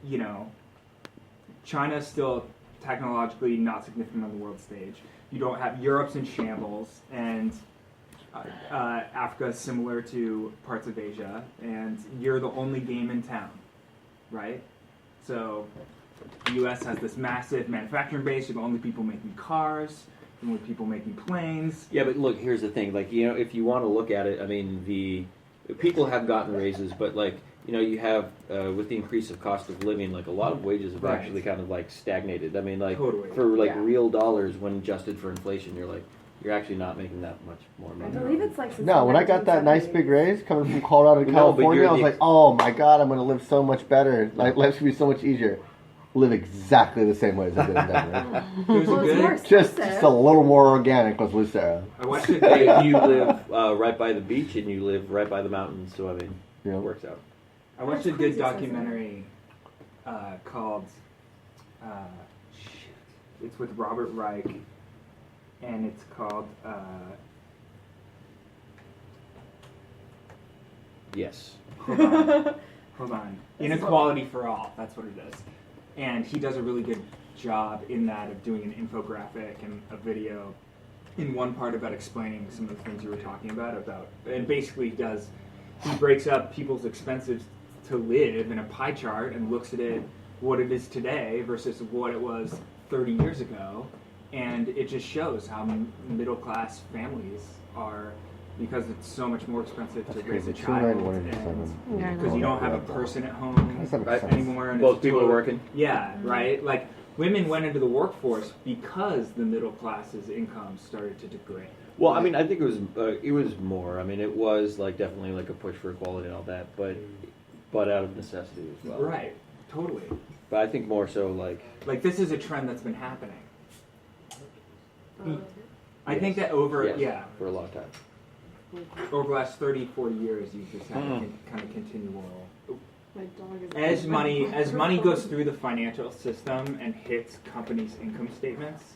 you know, China's still technologically not significant on the world stage. You don't have Europe's in shambles, and Africa is similar to parts of Asia, and you're the only game in town, right? So the U.S. has this massive manufacturing base. You're the only people making cars, the only people making planes. Yeah, but look, here's the thing. Like, you know, if you want to look at it, I mean, the people have gotten raises, but like, you know, you have with the increase of cost of living, like a lot of wages have Right. actually kind of like stagnated. I mean, like Totally. for like Yeah. real dollars when adjusted for inflation, you're actually not making that much more I money. believe it's like since No, the when I got that nice 1970s. big raise coming from Colorado to No, but California, you're I was the- like, oh my god, I'm going to live so much better. Like, life's going to be so much easier. Live exactly the same way as I did in Denver. There's a Well, it's more good. just expensive. a little more organic with Lucero. I watched it. If you live right by the beach and you live right by the mountains, so I mean, You know? it works out. I watched a That's good crazy, documentary called it's with Robert Reich, and it's called Yes. hold on, hold on. Inequality for All. That's what it is, and he does a really good job in that of doing an infographic and a video in one part about explaining some of the things you were talking about, and basically he breaks up people's expenses to live in a pie chart and looks at it, what it is today versus what it was 30 years ago, and it just shows how middle class families are, because it's so much more expensive to That's raise a crazy. child, 291 and 7. Yeah, I because you don't have a person at home Does that make Right. sense? anymore, and Both it's people are total- working. Yeah, right. Like women went into the workforce because the middle class's income started to degrade. Well, I mean, I think it was more. I mean, it was like definitely like a push for equality and all that, but out of necessity as well. Right. Totally. But I think more so like Like this is a trend that's been happening. I Yes. think that over yes, for a long time. over the last 30, 40 years, you've just had a Mhm. kind of continual. My dog is As money goes through the financial system and hits companies' income statements,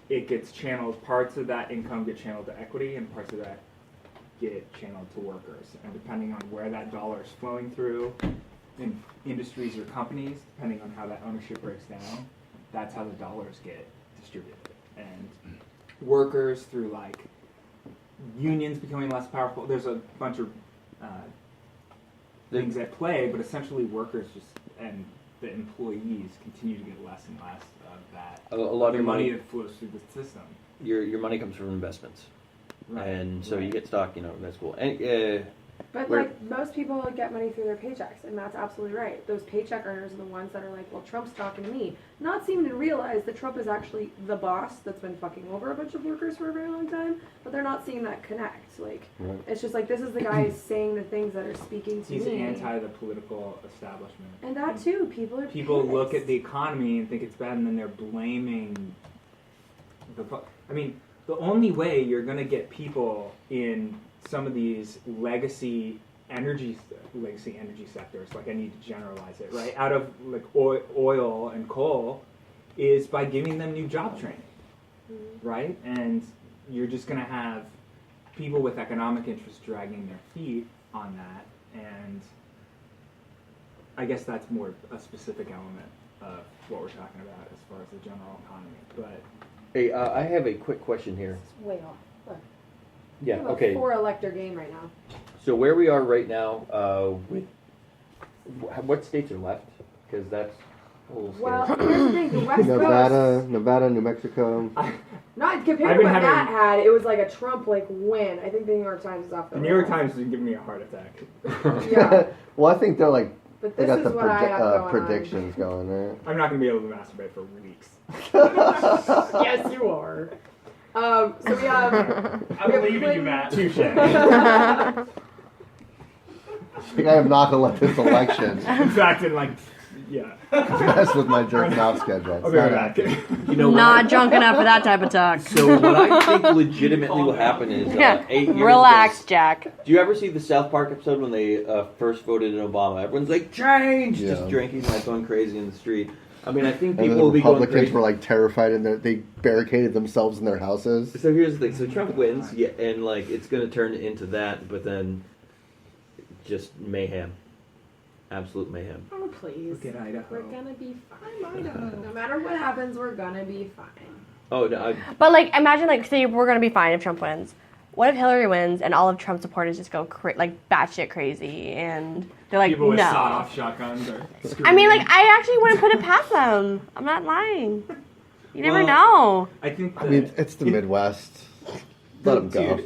it gets channeled. Parts of that income get channeled to equity, and parts of that get channeled to workers. And depending on where that dollar is flowing through, in industries or companies, depending on how that ownership breaks down, that's how the dollars get distributed. And workers through like unions becoming less powerful. There's a bunch of things at play, but essentially workers and the employees continue to get less and less of that. A lot of The your money money, that flows through the system. your money comes from investments, and so you right. get stock. You know, that's cool. And But Where- like most people get money through their paychecks, and Matt's absolutely right. Those paycheck earners are the ones that are like, well, Trump's talking to me, not seeming to realize that Trump is actually the boss that's been fucking over a bunch of workers for a very long time. But they're not seeing that connect. Like, Right. it's just like this is the guy saying the things that are speaking to He's me. anti the political establishment. And that too, people are. People look pissed. at the economy and think it's bad, and then they're blaming I mean, the only way you're going to get people in some of these legacy energy sectors, like I need to generalize it, right? Out of like oil and coal, is by giving them new job training, right? And you're just going to have people with economic interests dragging their feet on that, and I guess that's more a specific element of what we're talking about as far as the general economy. But hey, I have a quick question here. It's way off. Look, Yeah. we have Okay. a 4-elector game right now. So where we are right now, with what states are left? Because that's a little scary. Well, here's the thing: the West Coast. Nevada, New Mexico. Not compared I've to been what having- Matt had, it was like a Trump win. I think the New York Times is off the the New York rails. Times is giving me a heart attack. Yeah. Well, I think they're like But they this got is the what I have going predictions going, right? I'm not going to be able to masturbate for weeks. on. Yes, you are. So we have. I believe in you, Matt. Touche. I think I am not gonna let this election In fact, in like, yeah. mess with my jerking off schedule. It's I'll be not right back. happening. You know what? Not drunk enough for that type of talk. So what I think legitimately will happen is Yeah, 8 years relax, ago- Jack. Do you ever see the South Park episode when they first voted in Obama? Everyone's like, change! Yeah. Just drinking, like going crazy in the street. I mean, I think And people the will be going Republicans crazy. were like terrified and they barricaded themselves in their houses. So here's the thing. So Trump wins, yeah, and like it's going to turn into that, but then just mayhem. absolute mayhem. Oh, please. Look at Idaho. We're gonna be fine, Idaho. No matter what happens, we're gonna be fine. Oh, no, But like, imagine like, say we're gonna be fine if Trump wins. What if Hillary wins and all of Trump supporters just go like batshit crazy and they're like, People with no. sawed-off shotguns are I mean, like, screaming. I actually wouldn't put it past them. I'm not lying. You never Well, know. I think I mean, it's the Midwest. Let them go.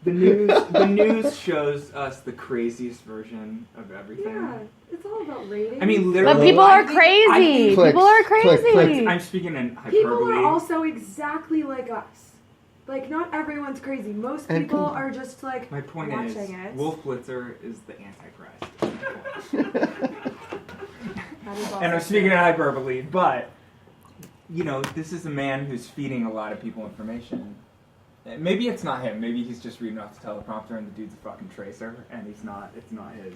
The news shows us the craziest version of everything. Yeah, it's all about ratings. I mean, literally. But people I are think- crazy. I think- Clicks, People are click, crazy. click. I'm speaking in people hyperbole. are also exactly like us. Like, not everyone's crazy. Most And people com- are just like My point watching is, it. Wolf Blitzer is the Antichrist. That is also And I'm speaking in true. hyperbole, but this is a man who's feeding a lot of people information. Maybe it's not him. Maybe he's just reading off the teleprompter, and the dude's a fucking tracer, and it's not his.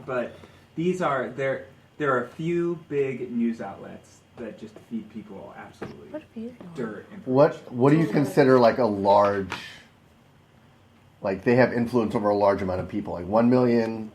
But there are a few big news outlets that just feed people absolutely dirt. What do you consider like a large? Like they have influence over a large amount of people, like 1 million,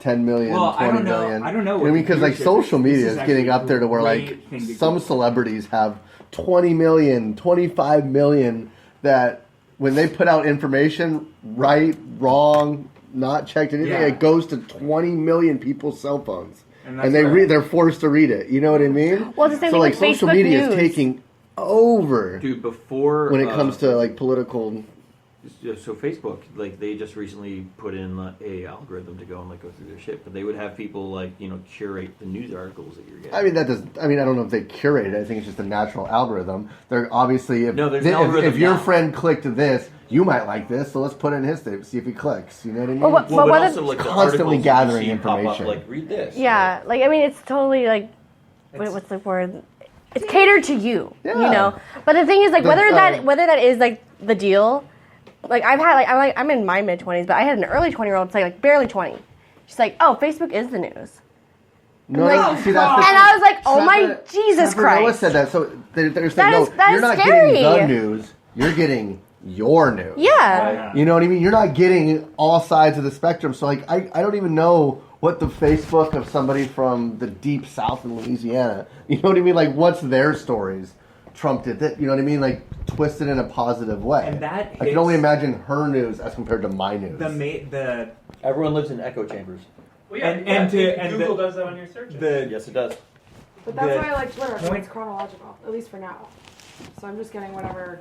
10 million, Well, 20 I don't know. million. I don't know You what know, the because like viewership social is. media This is is getting actually up there to where a like great thing to some do. celebrities have 20 million, 25 million that when they put out information, right, wrong, not checked anything, Yeah. it goes to 20 million people's cell phones. And that's And they where- they're forced to read it. You know what I mean? Well, it's the same so thing like with social Facebook media News. is taking over dude, before when it comes to like political. so Facebook, like they just recently put in a algorithm to go and like go through their shit, but they would have people like curate the news articles that you're getting. I mean I don't know if they curate it. I think it's just a natural algorithm. They're obviously if No, there's an algorithm if your now. friend clicked this, you might like this, so let's put it in his thing, see if he clicks. You know what I mean? Well, what- well, but what also if- like the Constantly articles that you gathering see pop up, information. like read this. Yeah, like I mean, it's totally like, what's the word? It's catered to you, Yeah. you know. But the thing is, like, The- whether that is like the deal, like I've had I'm in my mid-20s, but I had an early 20-year-old, it's like barely 20. She's like, oh, Facebook is the news, No, like- see, that's the and I was like, oh Trevor- my Jesus Trevor Noah Christ. said that. So they're saying That is- that you're is not scary. getting the news. You're getting your news. Yeah. You know what I mean? You're not getting all sides of the spectrum. So like I don't even know what the Facebook of somebody from the deep south in Louisiana. You know what I mean? Like what's their stories? Trump did that. You know what I mean? Like twisted in a positive way. And that I can hits- only imagine her news as compared to my news. the Everyone lives in echo chambers. Well, yeah, And Google the- does that on your searches. the Yes, it does. But that's the why I like Twitter, because point- it's chronological, at least for now. So I'm just getting whatever,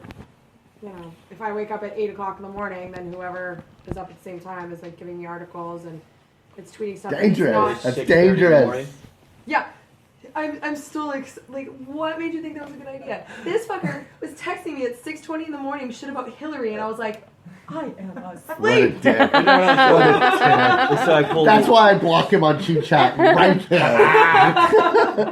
if I wake up at 8 o'clock in the morning, then whoever is up at the same time is like giving me articles and it's tweeting stuff. and it's Dangerous. not- That's 6:30 in the dangerous. morning. Yeah. I'm still like, what made you think that was a good idea? This fucker was texting me at 6:20 in the morning shit about Hillary, and I was like, I am What a asleep. dick. What a dick. So I pulled That's it- why I block him on Cheat Chat right there.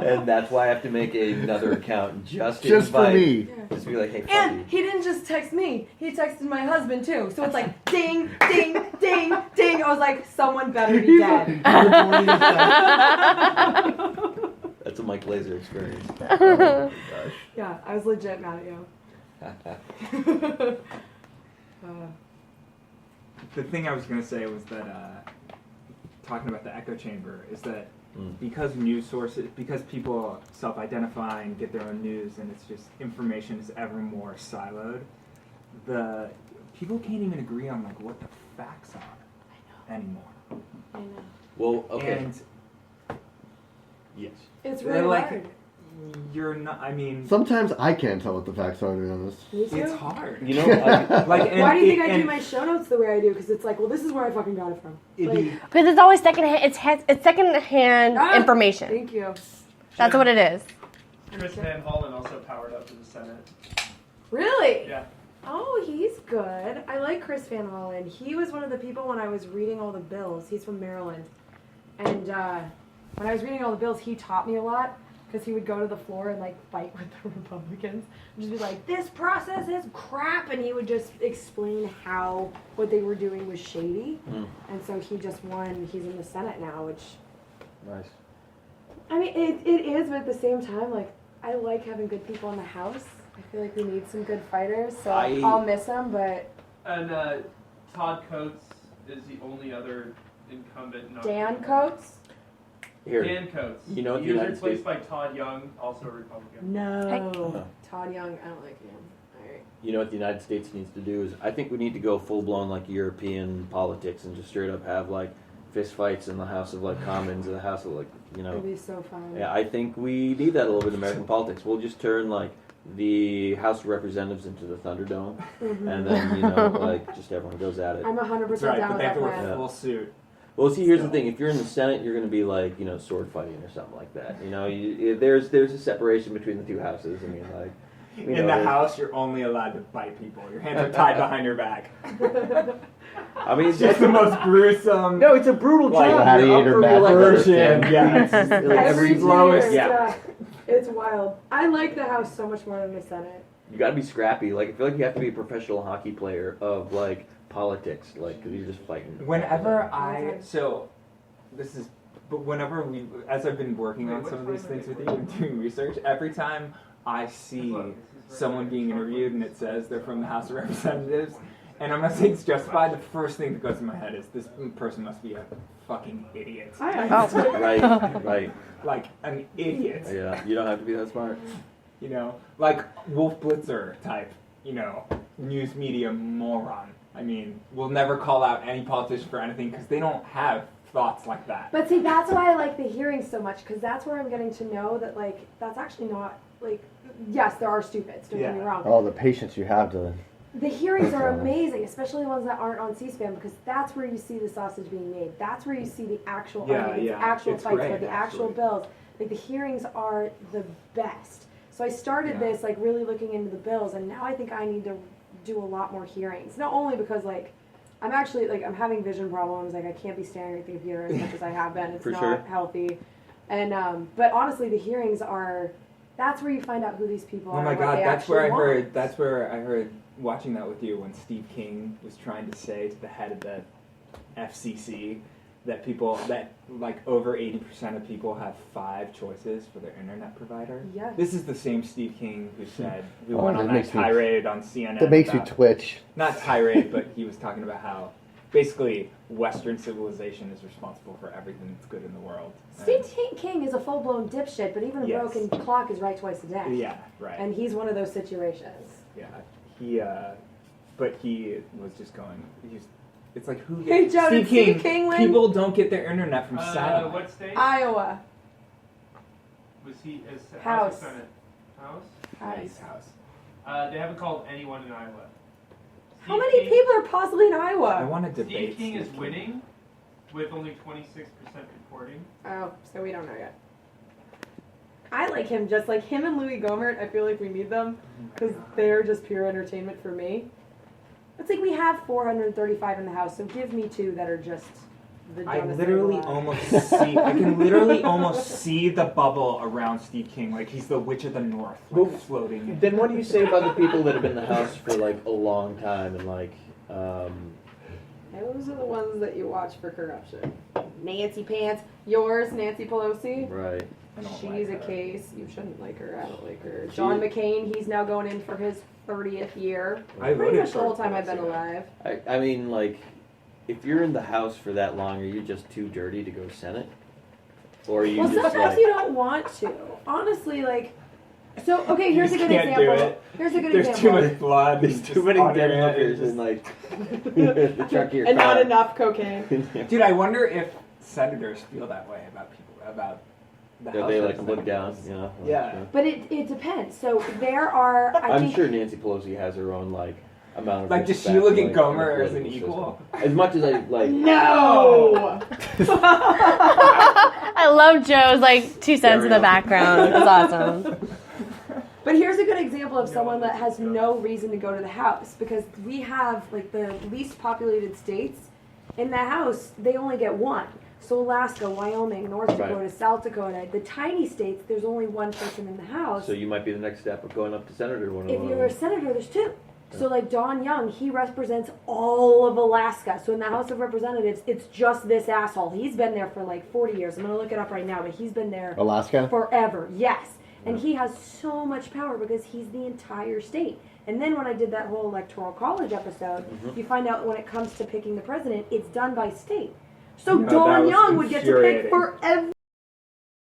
and that's why I have to make another account just to Just for invite- me. Just be like, hey, fuck And you. he didn't just text me, he texted my husband too. So it's like ding, ding, ding, ding. I was like, someone better be dead. That's a Mike Laser experience. Yeah, I was legit mad at you. the thing I was gonna say was that talking about the echo chamber is that because news sources, because people self-identify and get their own news, and it's just information is ever more siloed. The people can't even agree on like what the facts are anymore. I know. Well, okay. And yes. It's they're really like, hard. you're not. I mean, Sometimes I can't tell what the facts are, to be honest. Me too. it's hard. You know, I, Like, and Why do you think I and do my show notes the way I do? Because it's like, well, this is where I fucking got it from. it'd be- Like, Because it's always secondhand. It's secondhand Ah! information. thank you. That's what it is. Chris Van Hollen also powered up to the Senate. Really? Yeah. Oh, he's good. I like Chris Van Hollen. He was one of the people when I was reading all the bills. He's from Maryland. And when I was reading all the bills, he taught me a lot because he would go to the floor and like fight with the Republicans. And just be like, this process is crap. And he would just explain how what they were doing was shady. And so he just won. He's in the Senate now, which, nice. I mean, it is, but at the same time, like, I like having good people in the House. I feel like we need some good fighters, so I'll miss them, but And Todd Coates is the only other incumbent. Dan Coates? Here, Dan Coates. You know what the He was United replaced States- by Todd Young, also a Republican. No. Todd Young, I don't like him. Alright. you know what the United States needs to do is, I think we need to go full blown like European politics and just straight up have like fist fights in the House of like Commons and the House of like It'd be so fun. Yeah, I think we need that a little bit in American politics. We'll just turn like the House of Representatives into the Thunderdome, and then like just everyone goes at it. I'm 100% That's right, down but with they have that to wear plan. full suit. Well, see, here's the thing: if you're in the Senate, you're going to be like sword fighting or something like that. There's a separation between the two houses. I mean, like In the House, you're only allowed to bite people. Your hands are tied behind your back. I mean, It's just the most gruesome. no, it's a brutal Like, job. gladiator You're up for battle. re-election. Version, yeah. It's just, like, Every every 2 lowest- years, yeah. It's wild. I like the House so much more than the Senate. You got to be scrappy. Like I feel like you have to be a professional hockey player of like politics, like because you're just fighting. Whenever whenever as I've been working on some of these things with you and doing research, every time I see someone being interviewed and it says they're from the House of Representatives, and I'm not saying it's justified, the first thing that goes in my head is this person must be a fucking idiot. Right. Like an idiot. Yeah, you don't have to be that smart. Like Wolf Blitzer type, news media moron. I mean, we'll never call out any politician for anything because they don't have thoughts like that. But see, that's why I like the hearings so much, because that's where I'm getting to know that, like, that's actually not, like, yes, there are stupids, don't get me Yeah. wrong. Oh, the patience you have to. The hearings are amazing, especially the ones that aren't on C-SPAN, because that's where you see the sausage being made. That's where you see the actual arguments, the actual It's fights, great, the actual actually. bills. Like, the hearings are the best. So I started this, like, really looking into the bills, and now I think I need to do a lot more hearings. Not only because, like, I'm actually, like, I'm having vision problems. Like, I can't be staring at the computer as much as I have been. It's For not sure. healthy. And, but honestly, the hearings are, that's where you find out who these people are. Oh my and what God, they that's where I actually heard. want. That's where I heard watching that with you when Steve King was trying to say to the head of the FCC that like over 80% of people have 5 choices for their internet provider. Yes. This is the same Steve King who Oh, went that on that makes me- tirade on CNN. That makes me about- twitch. Not tirade, but he was talking about how basically Western civilization is responsible for everything that's good in the world. Steve King is a full-blown dipshit, but even a Yes. broken clock is right twice a day. Yeah, right. And he's one of those situations. Yeah, but he was just going. It's like who? Hey, Joe, did Steve King win? People don't get their internet from satellite. What state? Iowa. Was he as House. Senate? House? Nice house. They haven't called anyone in Iowa. How many people are possibly in I Iowa? want to debate. Steve King is winning with only 26% reporting. Oh, so we don't know yet. I like him, just like him and Louis Gohmert. I feel like we need them because they're just pure entertainment for me. It's like we have 435 in the house, so give me 2 that are just the I dumbest literally thing alive. almost see. I can literally almost see the bubble around Steve King, like he's the Witch of the North, like Well, floating. in. Then what do you say about the people that have been in the House for like a long time and like, Those are the ones that you watch for corruption. Nancy Pants, yours, Nancy Pelosi. right? I don't She's like a her. case. You shouldn't like her. I don't like her. John McCain, he's now going in for his 30th year. I Pretty voted much the for whole time I've been Pelosi. alive. I mean, like, if you're in the House for that long, are you just too dirty to go Senate? Or are you Well, just sometimes like, you don't want to. Honestly, like, so, okay, here's a You good can't do example. it. Here's a good There's example. too much blood. there's just too many on your dead head, hookers it's and like the trunk of your And car. not enough cocaine. just- Dude, I wonder if senators feel that way about people, about the That House they like look representatives. down, you know? Yeah. But it depends. So there are, I I'm think, sure Nancy Pelosi has her own like amount of Like, does she respect, look at like, Gomer in the as an political equal? system. As much as I like, no! I love Joe's like 2 cents in the background. It's awesome. But here's a good example of someone that has no reason to go to the House, because we have like the least populated states. In the House, they only get 1. So Alaska, Wyoming, North Right. Dakota, South Dakota, the tiny states, there's only 1 person in the House. so you might be the next step of going up to senator one. If you're a senator, there's 2. So like Don Young, he represents all of Alaska. So in the House of Representatives, it's just this asshole. He's been there for like 40 years. I'm gonna look it up right now, but he's been there Alaska? forever. Yes. And he has so much power because he's the entire state. And then when I did that whole electoral college episode, you find out when it comes to picking the president, it's done by state. So No, that Dawn was Young would get to pick infuriating. for every